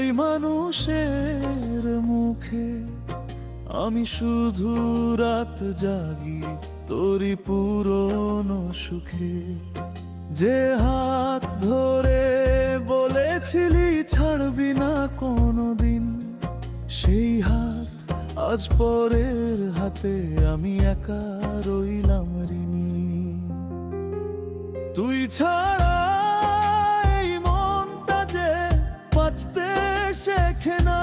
ওই মানুষের মুখে আমি শুধু রাত জাগি তোরই পুরনো সুখে। যে হাত ধরে বলেছিলি ছাড়বি না কোনোদিন, সেই হাত আজ পরের হাতে আমি একা রইলাম ঋণী। তুই ছাড়া এই মনটা যে বাঁচতে শেখে না,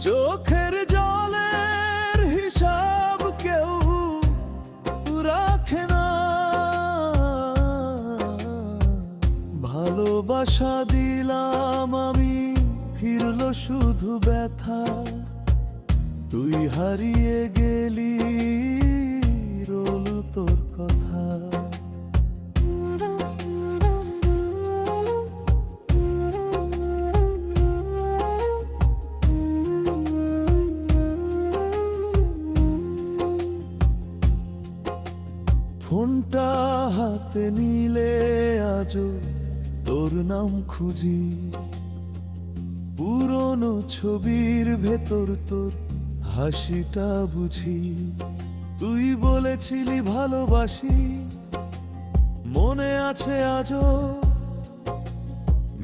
চোখের জলের হিসাব কেউ রাখে না। ভালোবাসা দিলাম আমি, ফিরলো শুধু ব্যথা। তুই হারিয়ে গেলি, রইলো তোর কথা। ফোনটা হাতে নিলে আজও তোর নাম খুঁজি, পুরনো ছবির ভেতর তোর হাসিটা বুঝি। তুই বলেছিলি ভালোবাসি, মনে আছে আজও।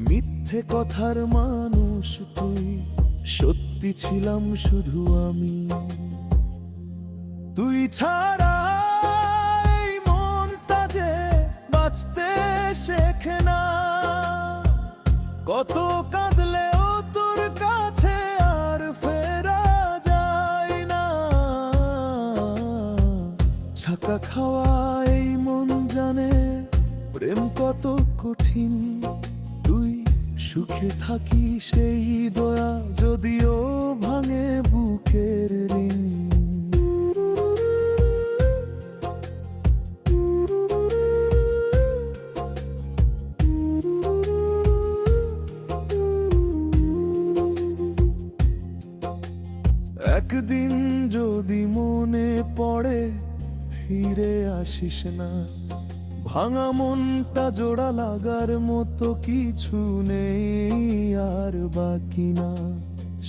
মিথ্যে কথার মানুষ তুই, সত্যি ছিলাম শুধু আমি। তুই ছাড়া এই মনটা যে বাঁচতে শেখে না, কত কাঁদলেও তোর কাছে আর ফেরা যায় না। ছাকা খাওয়া এই মন জানে প্রেম কত কঠিন। তুই সুখে থাকি সেই দয়া যদিও ভাঙে বুকের ঋণ। একদিন যদি মনে পড়ে ফিরে আসিস না, ভাঙা মনটা জোড়া লাগার মতো কিছু নেই আর বাকি না।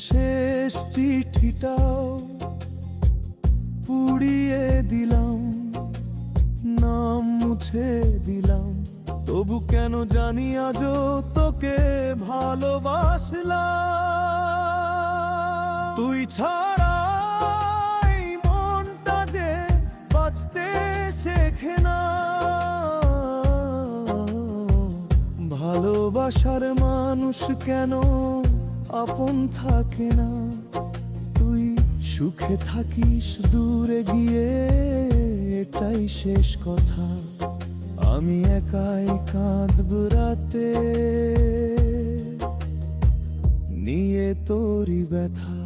শেষ চিঠিটাও পুড়িয়ে দিলাম, নাম মুছে দিলাম। তবু কেন জানি আজও তোকে ভালোবাসলাম। তুই ছাড়া এই মনটা যে বাঁচতে শেখে না, ভালোবাসার মানুষ কেন আপন থাকে না। তুই সুখে থাকিস দূরে গিয়ে, এটাই শেষ কথা। আমি একাই কাঁদব রাতে, নিয়ে তোরই ব্যথা।